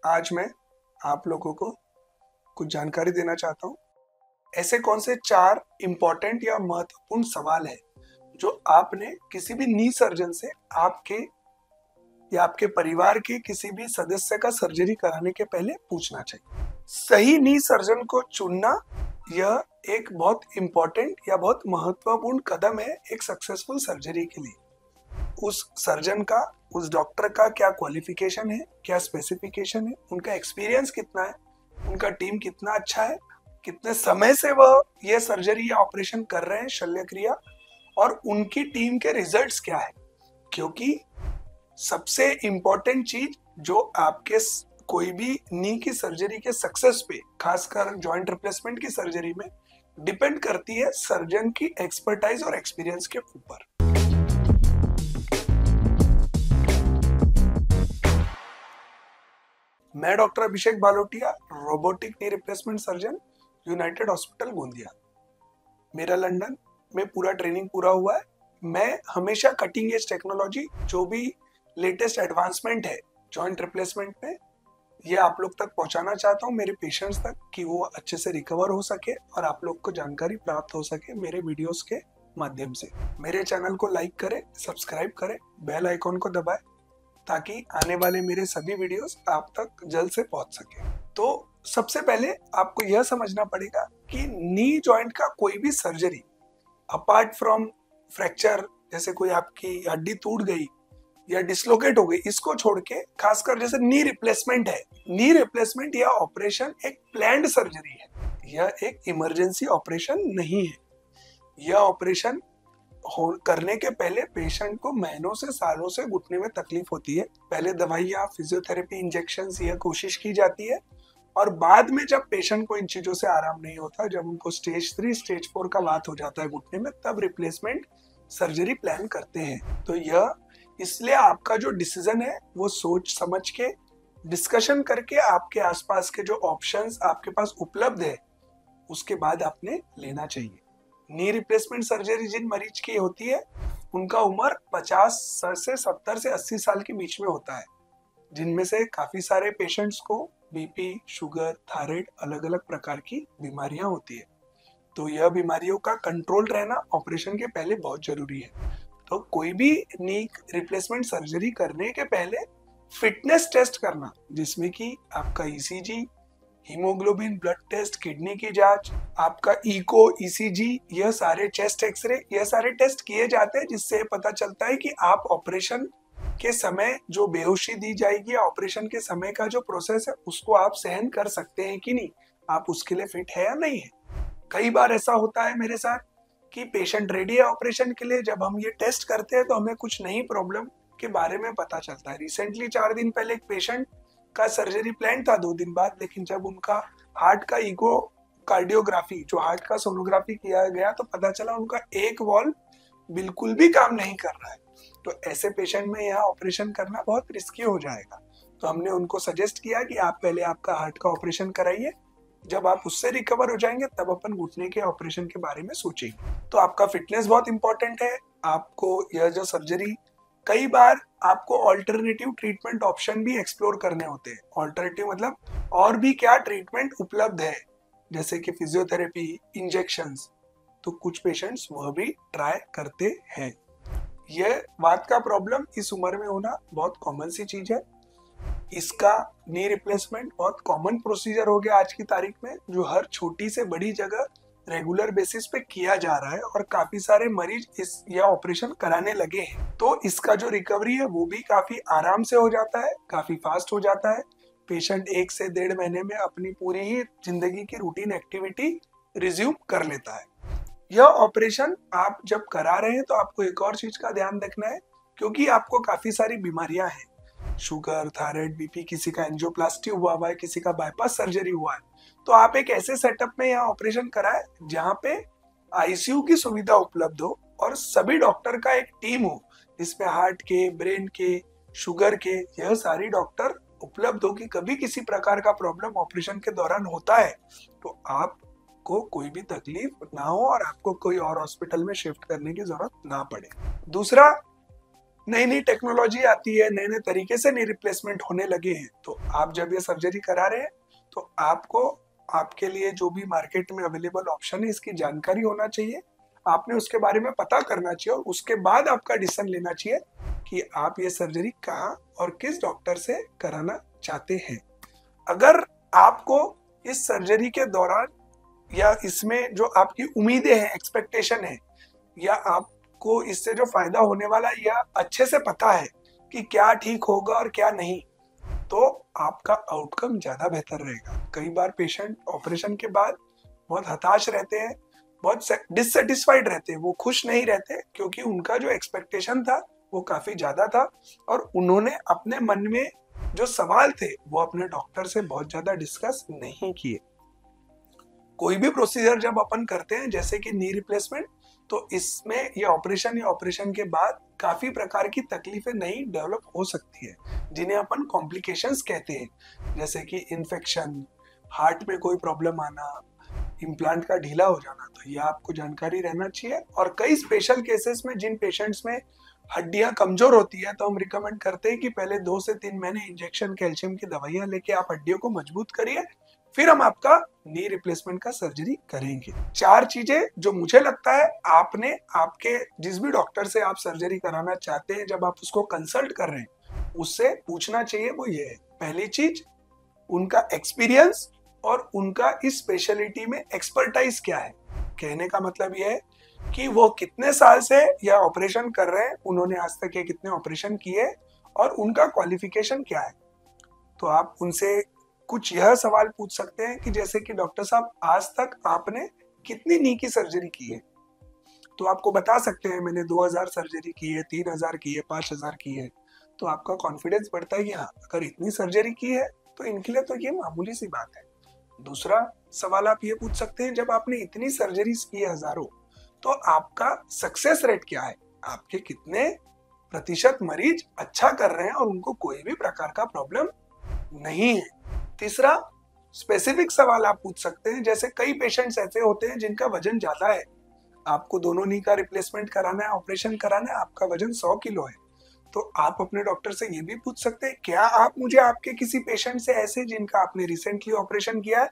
आज मैं आप लोगों को कुछ जानकारी देना चाहता हूँ। ऐसे कौन से 4 इम्पोर्टेंट या महत्वपूर्ण सवाल है जो आपने किसी भी नी सर्जन से आपके या आपके परिवार के किसी भी सदस्य का सर्जरी कराने के पहले पूछना चाहिए। सही नी सर्जन को चुनना यह एक बहुत इम्पोर्टेंट या बहुत महत्वपूर्ण कदम है एक सक्सेसफुल सर्जरी के लिए। उस सर्जन का, उस डॉक्टर का क्या क्वालिफिकेशन है, क्या स्पेसिफिकेशन है, उनका एक्सपीरियंस कितना है, उनका टीम कितना अच्छा है, कितने समय से वह यह सर्जरी या ऑपरेशन कर रहे हैं, शल्य क्रिया, और उनकी टीम के रिजल्ट्स क्या है। क्योंकि सबसे इम्पोर्टेंट चीज जो आपके कोई भी नी की सर्जरी के सक्सेस पे, खासकर जॉइंट रिप्लेसमेंट की सर्जरी में, डिपेंड करती है सर्जन की एक्सपर्टाइज और एक्सपीरियंस के ऊपर। मैं doctor Abhishek Balotia, robotic knee replacement surgeon, United hospital Gondia. मेरा लंदन में पूरा ट्रेनिंग पूरा हुआ है। मैं हमेशा कटिंग एज टेक्नोलॉजी, जो भी लेटेस्ट एडवांसमेंट है जॉइंट रिप्लेसमेंट में, ये आप लोग तक पहुंचाना चाहता हूँ, मेरे पेशेंट्स तक, कि वो अच्छे से रिकवर हो सके और आप लोग को जानकारी प्राप्त हो सके मेरे वीडियोस के माध्यम से। मेरे चैनल को लाइक करें, सब्सक्राइब करें, बेल आइकॉन को दबाएं ताकि आने वाले मेरे सभी वीडियोस आप तक जल्द से पहुंच सके। तो सबसे पहले आपको यह समझना पड़ेगा कि नी जॉइंट का कोई भी सर्जरी, अपार्ट फ्रॉम फ्रैक्चर, जैसे कोई आपकी हड्डी टूट गई या डिसलोकेट हो गई, इसको छोड़ के खासकर जैसे नी रिप्लेसमेंट है, नी रिप्लेसमेंट या ऑपरेशन एक प्लान्ड सर्जरी है। यह एक इमरजेंसी ऑपरेशन नहीं है। यह ऑपरेशन करने के पहले पेशेंट को महीनों से सालों से घुटने में तकलीफ होती है। पहले दवाइयाँ, फिजियोथेरेपी, इंजेक्शंस, यह कोशिश की जाती है, और बाद में जब पेशेंट को इन चीजों से आराम नहीं होता, जब उनको स्टेज 3, स्टेज 4 का बात हो जाता है घुटने में, तब रिप्लेसमेंट सर्जरी प्लान करते हैं। तो यह इसलिए आपका जो डिसीजन है वो सोच समझ के, डिस्कशन करके, आपके आसपास के जो ऑप्शंस आपके पास उपलब्ध है उसके बाद आपने लेना चाहिए। नी रिप्लेसमेंट सर्जरी जिन मरीज की होती है उनका उम्र 50 से 70 से 80 साल के बीच में होता है, जिनमें से काफी सारे पेशेंट्स को बीपी, शुगर, थायराइड, अलग अलग प्रकार की बीमारियां होती है। तो यह बीमारियों का कंट्रोल रहना ऑपरेशन के पहले बहुत जरूरी है। तो कोई भी नी रिप्लेसमेंट सर्जरी करने के पहले फिटनेस टेस्ट करना, जिसमें कि आपका ECG, haemoglobin, blood test, kidney की जांच, आपका इको, ईसीजी, यह सारे चेस्ट एक्सरे, यह सारे टेस्ट किए जाते हैं, जिससे पता चलता है कि आप ऑपरेशन के समय जो बेहोशी दी जाएगी, ऑपरेशन के समय का जो प्रोसेस है उसको आप सहन कर सकते हैं कि नहीं, आप उसके लिए फिट है या नहीं है। कई बार ऐसा होता है मेरे साथ कि पेशेंट रेडी है ऑपरेशन के लिए, जब हम ये टेस्ट करते हैं तो हमें कुछ नई प्रॉब्लम के बारे में पता चलता है। रिसेंटली 4 दिन पहले एक पेशेंट का सर्जरी प्लान था 2 दिन बाद, लेकिन जब उनका हार्ट का इको कार्डियोग्राफी, जो हार्ट का सोनोग्राफी किया गया, तो पता चला उनका एक वॉल्व बिल्कुल भी काम नहीं कर रहा है। तो ऐसे पेशेंट में यह ऑपरेशन करना बहुत रिस्की हो जाएगा। तो हमने उनको सजेस्ट किया कि आप पहले आपका हार्ट का ऑपरेशन कराइए, जब आप उससे रिकवर हो जाएंगे तब अपन घुटने के ऑपरेशन के बारे में सोचेंगे। तो आपका फिटनेस बहुत इंपॉर्टेंट है। आपको यह जो सर्जरी, कई बार आपको ऑल्टरनेटिव ट्रीटमेंट ऑप्शन भी एक्सप्लोर करने होते हैं। ऑल्टरनेटिव मतलब और भी क्या ट्रीटमेंट उपलब्ध है, जैसे कि फिजियोथेरेपी, इंजेक्शंस। तो कुछ पेशेंट्स वह भी ट्राई करते हैं। यह बात का प्रॉब्लम इस उम्र में होना बहुत कॉमन सी चीज है। इसका नी रिप्लेसमेंट बहुत कॉमन प्रोसीजर हो गया आज की तारीख में, जो हर छोटी से बड़ी जगह रेगुलर बेसिस पे किया जा रहा है, और काफी सारे मरीज यह ऑपरेशन कराने लगे हैं। तो इसका जो रिकवरी है वो भी काफी आराम से हो जाता है, काफी फास्ट हो जाता है। पेशेंट 1 से 1.5 महीने में अपनी पूरी ही जिंदगी की रूटीन एक्टिविटी रिज्यूम कर लेता है। यह ऑपरेशन आप जब करा रहे हैं तो आपको एक और चीज का ध्यान रखना है, क्योंकि आपको काफी सारी बीमारियां हैं, शुगर, थायराइड, बीपी, किसी का एंजियोप्लास्टी हुआ है, किसी का बाईपास सर्जरी हुआ है। तो आप एक ऐसे सेटअप में यहाँ ऑपरेशन कराएं जहाँ पे आईसीयू की सुविधा उपलब्ध हो और सभी डॉक्टर का एक टीम हो, जिसमें हार्ट के, ब्रेन के, शुगर के, यह सारी डॉक्टर उपलब्ध हो कि कभी किसी प्रकार का प्रॉब्लम ऑपरेशन के दौरान होता है तो आपको कोई भी तकलीफ ना हो और आपको कोई और हॉस्पिटल में शिफ्ट करने की जरूरत ना पड़े। दूसरा, नई नई टेक्नोलॉजी आती है, नए नए तरीके से नी रिप्लेसमेंट होने लगे हैं, तो आप जब ये सर्जरी करा रहे हैं तो आपको आपके लिए जो भी मार्केट में अवेलेबल ऑप्शन है इसकी जानकारी होना चाहिए, आपने उसके बारे में पता करना चाहिए और उसके बाद आपका डिसीजन लेना चाहिए कि आप ये सर्जरी कहाँ और किस डॉक्टर से कराना चाहते हैं। अगर आपको इस सर्जरी के दौरान या इसमें जो आपकी उम्मीदें हैं, एक्सपेक्टेशन है, या आपको इससे जो फायदा होने वाला है या अच्छे से पता है कि क्या ठीक होगा और क्या नहीं, तो आपका आउटकम ज्यादा बेहतर रहेगा। कई बार पेशेंट ऑपरेशन के बाद बहुत हताश रहते हैं, बहुत डिससेटिस्फाइड रहते हैं, वो खुश नहीं रहते क्योंकि उनका जो एक्सपेक्टेशन था वो काफी ज्यादा था और उन्होंने अपने मन में जो सवाल थे वो अपने डॉक्टर से बहुत ज्यादा डिस्कस नहीं किए। कोई भी प्रोसीजर जब अपन करते हैं जैसे कि नी रिप्लेसमेंट, तो इसमें ये ऑपरेशन या ऑपरेशन के बाद काफी प्रकार की तकलीफें नई डेवलप हो सकती है जिन्हें अपन कॉम्प्लिकेशंस कहते हैं, जैसे कि इन्फेक्शन, हार्ट में कोई प्रॉब्लम आना, इम्प्लांट का ढीला हो जाना। तो ये आपको जानकारी रहना चाहिए। और कई स्पेशल केसेस में जिन पेशेंट्स में हड्डियां कमजोर होती है तो हम रिकमेंड करते हैं कि पहले 2 से 3 महीने इंजेक्शन कैल्शियम की दवाइयां लेके आप हड्डियों को मजबूत करिए, फिर हम आपका नी रिप्लेसमेंट का सर्जरी करेंगे। 4 चीजें जो मुझे लगता है आपने आपके जिस भी डॉक्टर से आप सर्जरी कराना चाहते हैं जब आप उसको कंसल्ट कर रहे हैं उससे पूछना चाहिए, वो ये है। पहली चीज, उनका एक्सपीरियंस और उनका इस स्पेशलिटी में एक्सपर्टाइज क्या है। कहने का मतलब ये है कि वो कितने साल से यह ऑपरेशन कर रहे हैं, उन्होंने आज तक ये कितने ऑपरेशन किए और उनका क्वालिफिकेशन क्या है। तो आप उनसे कुछ यह सवाल पूछ सकते हैं कि जैसे कि डॉक्टर साहब आज तक आपने कितनी नी की सर्जरी की है, तो आपको बता सकते हैं मैंने 2000 सर्जरी की है, 3000 की है, 5000 की है। तो आपका कॉन्फिडेंस बढ़ता है कि हाँ, अगर इतनी सर्जरी की है तो इनके लिए तो ये मामूली सी बात है। दूसरा सवाल आप ये पूछ सकते हैं, जब आपने इतनी सर्जरीज की है हजारों, तो आपका सक्सेस रेट क्या है, आपके कितने प्रतिशत मरीज अच्छा कर रहे हैं और उनको कोई भी प्रकार का प्रॉब्लम नहीं है। तीसरा स्पेसिफिक सवाल आप पूछ सकते हैं, जैसे कई पेशेंट्स ऐसे होते हैं जिनका वजन ज्यादा है, आपको दोनों नी का रिप्लेसमेंट कराना है, ऑपरेशन कराना है, आपका वजन 100 किलो है, तो आप अपने डॉक्टर से ये भी पूछ सकते हैं, क्या आप मुझे आपके किसी पेशेंट से ऐसे जिनका आपने रिसेंटली ऑपरेशन किया है,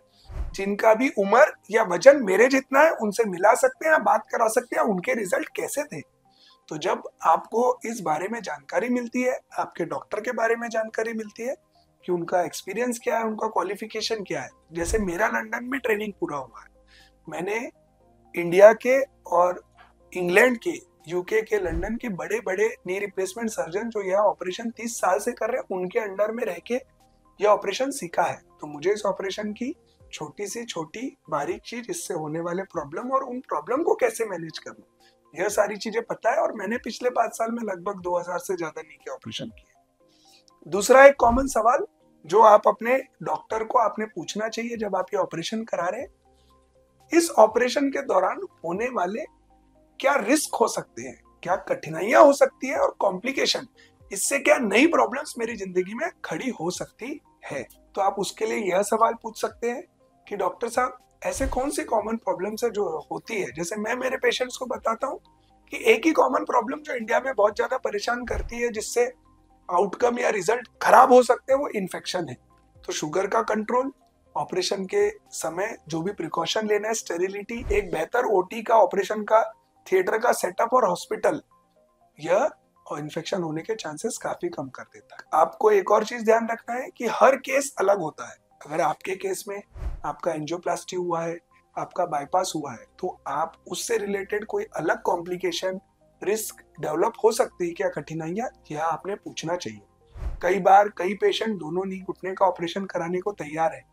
जिनका भी उम्र या वजन मेरे जितना है, उनसे मिला सकते हैं, बात करा सकते हैं, उनके रिजल्ट कैसे थे। तो जब आपको इस बारे में जानकारी मिलती है, आपके डॉक्टर के बारे में जानकारी मिलती है कि उनका एक्सपीरियंस क्या है, उनका क्वालिफिकेशन क्या है। जैसे मेरा लंदन में ट्रेनिंग पूरा हुआ है, मैंने इंडिया के और इंग्लैंड के, यूके के, लंदन के बड़े बड़े नी रिप्लेसमेंट सर्जन जो यह ऑपरेशन 30 साल से कर रहे हैं उनके अंडर में रह के यह ऑपरेशन सीखा है। तो मुझे इस ऑपरेशन की छोटी सी छोटी बारीक चीज, इससे होने वाले प्रॉब्लम और उन प्रॉब्लम को कैसे मैनेज करना, यह सारी चीजें पता है। और मैंने पिछले 5 साल में लगभग 2000 से ज्यादा नी के ऑपरेशन किए। दूसरा एक कॉमन सवाल जो आप अपने डॉक्टर को आपने पूछना चाहिए जब आप ये ऑपरेशन करा रहे हैं, इस ऑपरेशन के दौरान होने वाले क्या रिस्क हो सकते हैं, क्या कठिनाइयां हो सकती है और कॉम्प्लिकेशन, इससे क्या नई प्रॉब्लम्स मेरी जिंदगी में खड़ी हो सकती है। तो आप उसके लिए यह सवाल पूछ सकते हैं कि डॉक्टर साहब ऐसे कौन सी कॉमन प्रॉब्लम्स है जो होती है। जैसे मैं मेरे पेशेंट्स को बताता हूँ कि एक ही कॉमन प्रॉब्लम जो इंडिया में बहुत ज्यादा परेशान करती है, जिससे आउटकम या रिजल्ट खराब हो सकते हैं, वो इन्फेक्शन है। तो शुगर का कंट्रोल, ऑपरेशन के समय जो भी प्रिकॉशन लेना है, स्टेरिलिटी, एक बेहतर ओटी का, ऑपरेशन का थिएटर का सेटअप और हॉस्पिटल, यह और इन्फेक्शन होने के चांसेस काफी कम कर देता है। आपको एक और चीज ध्यान रखना है कि हर केस अलग होता है। अगर आपके केस में आपका एंजियोप्लास्टी हुआ है, आपका बाईपास हुआ है, तो आप उससे रिलेटेड कोई अलग कॉम्प्लिकेशन, रिस्क डेवलप हो सकती है क्या, कठिनाइयां, यह आपने पूछना चाहिए। कई बार कई पेशेंट दोनों नी घुटने का ऑपरेशन कराने को तैयार है,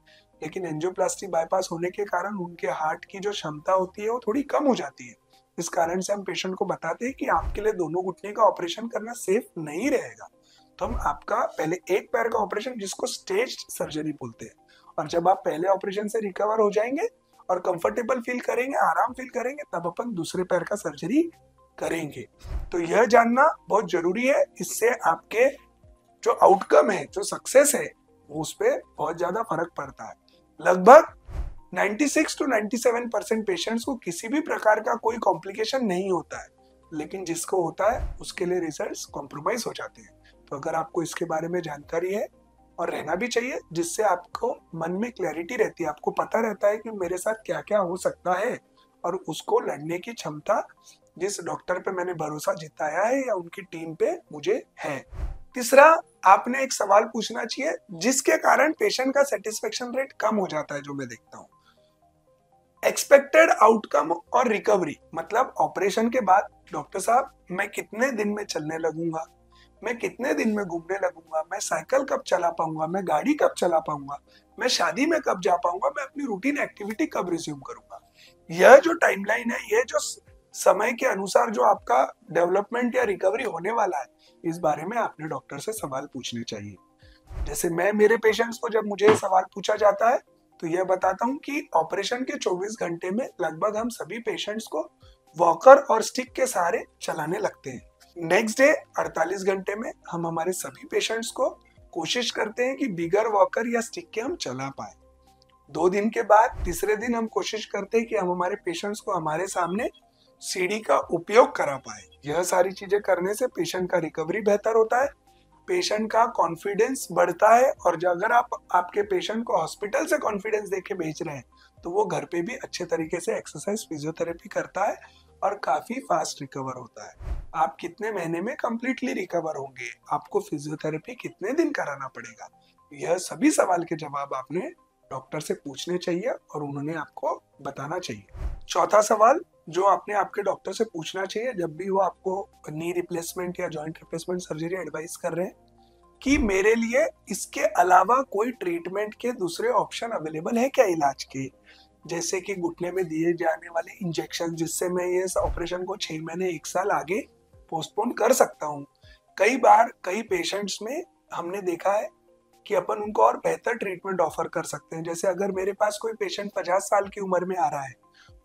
लेकिन एंजियोप्लास्टी बाईपास होने के कारण उनके हार्ट की जो क्षमता होती है वो थोड़ी कम हो जाती है। इस कारण से हम पेशेंट को बताते हैं कि आपके लिए दोनों घुटने का ऑपरेशन करना सेफ नहीं रहेगा। तो हम आपका पहले एक पैर का ऑपरेशन, जिसको स्टेज सर्जरी बोलते हैं, और जब आप पहले ऑपरेशन से रिकवर हो जाएंगे और कंफर्टेबल फील करेंगे, आराम फील करेंगे, तब अपन दूसरे पैर का सर्जरी करेंगे। तो यह जानना बहुत जरूरी है, इससे आपके जो आउटकम है, जो सक्सेस है, उस पर बहुत ज्यादा फर्क पड़ता है। लगभग 96 to 97% पेशेंट्स को किसी भी प्रकार का कोई कॉम्प्लिकेशन नहीं होता है। लेकिन जिसको होता है उसके लिए रिजल्ट्स कॉम्प्रोमाइज हो जाते हैं। तो अगर आपको इसके बारे में जानकारी है, और रहना भी चाहिए, जिससे आपको मन में क्लैरिटी रहती है, आपको पता रहता है कि मेरे साथ क्या क्या हो सकता है, और उसको लड़ने की क्षमता जिस डॉक्टर पे मैंने भरोसा जिताया है या उनकी टीम पे मुझे है। तीसरा, आपने एक सवाल पूछना चाहिए जिसके कारण पेशेंट का सेटिस्फेक्शन रेट कम हो जाता है, जो मैं देखता हूँ। एक्सपेक्टेड आउटकम और रिकवरी, मतलब ऑपरेशन के बाद डॉक्टर साहब मैं कितने दिन में चलने लगूंगा, मैं कितने दिन में घूमने लगूंगा, मैं साइकिल कब चला पाऊंगा, मैं गाड़ी कब चला पाऊंगा, मैं शादी में कब जा पाऊंगा, मैं अपनी रूटीन एक्टिविटी कब रिज्यूम करूंगा। यह जो टाइमलाइन है, यह जो समय के अनुसार जो आपका डेवलपमेंट या रिकवरी होने वाला है, इस बारे में आपने डॉक्टर से सवाल पूछने चाहिए। जैसे मैं मेरे पेशेंट्स को जब मुझे सवाल पूछा जाता है तो यह बताता हूँ कि ऑपरेशन के 24 घंटे में लगभग हम सभी पेशेंट्स को वॉकर और स्टिक के सहारे चलाने लगते हैं। नेक्स्ट डे 48 घंटे में हम हमारे सभी पेशेंट्स को कोशिश करते हैं कि बिगर वॉकर या स्टिक के हम चला पाए। 2 दिन के बाद तीसरे दिन हम कोशिश करते हैं कि हम हमारे पेशेंट्स को हमारे सामने सीढ़ी का उपयोग करा पाए। यह सारी चीजें करने से पेशेंट का रिकवरी बेहतर होता है, पेशेंट का कॉन्फिडेंस बढ़ता है, और अगर आप आपके पेशेंट को हॉस्पिटल से कॉन्फिडेंस देके भेज रहे हैं तो वो घर पे भी अच्छे तरीके से एक्सरसाइज फिजियोथेरेपी करता है और काफी फास्ट रिकवर होता है। आप कितने महीने में कंप्लीटली रिकवर होंगे, आपको फिजियोथेरेपी कितने दिन कराना पड़ेगा, यह सभी सवाल के जवाब आपने डॉक्टर से पूछने चाहिए और उन्होंने आपको बताना चाहिए। चौथा सवाल जो आपने आपके डॉक्टर से पूछना चाहिए जब भी वो आपको नी रिप्लेसमेंट या जॉइंट रिप्लेसमेंट सर्जरी एडवाइस कर रहे हैं, कि मेरे लिए इसके अलावा कोई ट्रीटमेंट के दूसरे ऑप्शन अवेलेबल है क्या इलाज के, जैसे कि घुटने में दिए जाने वाले इंजेक्शन, जिससे मैं ये ऑपरेशन को 6 महीने 1 साल आगे पोस्टपोन कर सकता हूँ। कई बार कई पेशेंट्स में हमने देखा है कि अपन उनको और बेहतर ट्रीटमेंट ऑफर कर सकते हैं। जैसे अगर मेरे पास कोई पेशेंट 50 साल की उम्र में आ रहा है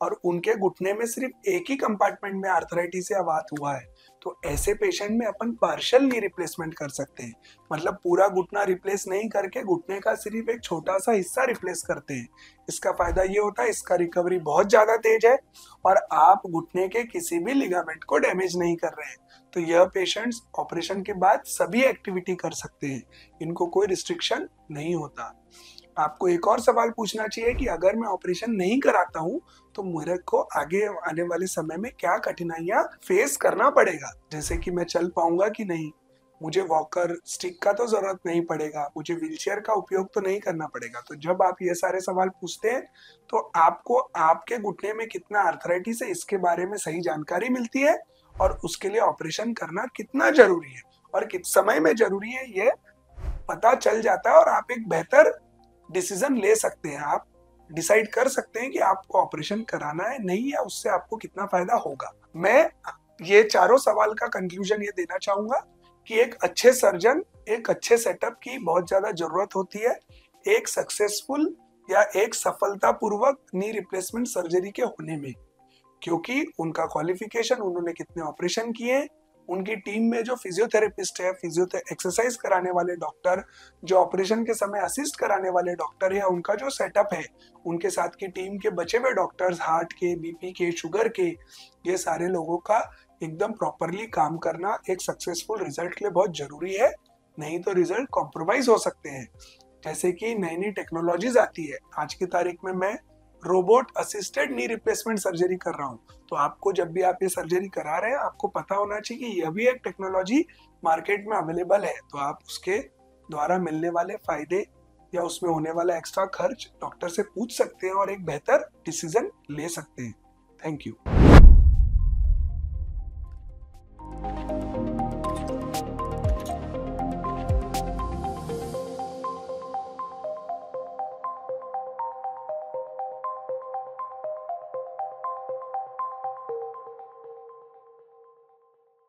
और उनके घुटने में सिर्फ एक ही कंपार्टमेंट में आर्थराइटिस या वात हुआ है, तो ऐसे पेशेंट में अपन पार्शियल नी रिप्लेसमेंट कर सकते हैं। मतलब पूरा घुटना रिप्लेस नहीं करके घुटने का सिर्फ एक छोटा सा हिस्सा रिप्लेस करते हैं। इसका फायदा ये होता है, इसका रिकवरी बहुत ज्यादा तेज है और आप घुटने के किसी भी लिगामेंट को डैमेज नहीं कर रहे हैं। तो यह पेशेंट्स ऑपरेशन के बाद सभी एक्टिविटी कर सकते हैं, इनको कोई रिस्ट्रिक्शन नहीं होता। आपको एक और सवाल पूछना चाहिए कि अगर मैं ऑपरेशन नहीं कराता हूँ तो मेरे को आगे आने वाले समय में क्या कठिनाइयां फेस करना पड़ेगा, जैसे कि मैं चल पाऊंगा कि नहीं, मुझे वॉकर स्टिक का तो जरूरत नहीं पड़ेगा, मुझे व्हीलचेयर का उपयोग तो नहीं करना पड़ेगा। तो जब आप ये सारे सवाल पूछते हैं तो आपको आपके घुटने में कितना आर्थराइटिस है इसके बारे में सही जानकारी मिलती है, और उसके लिए ऑपरेशन करना कितना जरूरी है और किस समय में जरूरी है ये पता चल जाता है, और आप एक बेहतर डिसीजन ले सकते हैं। आप डिसाइड कर सकते हैं कि आपको ऑपरेशन कराना है नहीं, या उससे आपको कितना फायदा होगा। मैं ये चारों सवाल का कंक्लूजन ये देना चाहूंगा कि एक अच्छे सर्जन, एक अच्छे सेटअप की बहुत ज्यादा जरूरत होती है एक सक्सेसफुल या एक सफलतापूर्वक नी रिप्लेसमेंट सर्जरी के होने में, क्योंकि उनका क्वालिफिकेशन, उन्होंने कितने ऑपरेशन किए, उनकी टीम में जो फिजियोथेरेपिस्ट है, एक्सरसाइज कराने वाले डॉक्टर, जो ऑपरेशन के समय असिस्ट कराने वाले डॉक्टर है, उनका जो सेटअप है, उनके साथ की टीम के बचे हुए डॉक्टर्स, हार्ट के, बीपी के, शुगर के, ये सारे लोगों का एकदम प्रॉपरली काम करना एक सक्सेसफुल रिजल्ट के लिए बहुत जरूरी है, नहीं तो रिजल्ट कॉम्प्रोमाइज हो सकते हैं। जैसे कि नई नई टेक्नोलॉजीज आती है, आज की तारीख में मैं robot assisted knee replacement surgery कर रहा हूँ, तो आपको जब भी आप ये सर्जरी करा रहे हैं आपको पता होना चाहिए कि यह भी एक टेक्नोलॉजी मार्केट में अवेलेबल है, तो आप उसके द्वारा मिलने वाले फायदे या उसमें होने वाला एक्स्ट्रा खर्च डॉक्टर से पूछ सकते हैं और एक बेहतर डिसीजन ले सकते हैं। Thank you.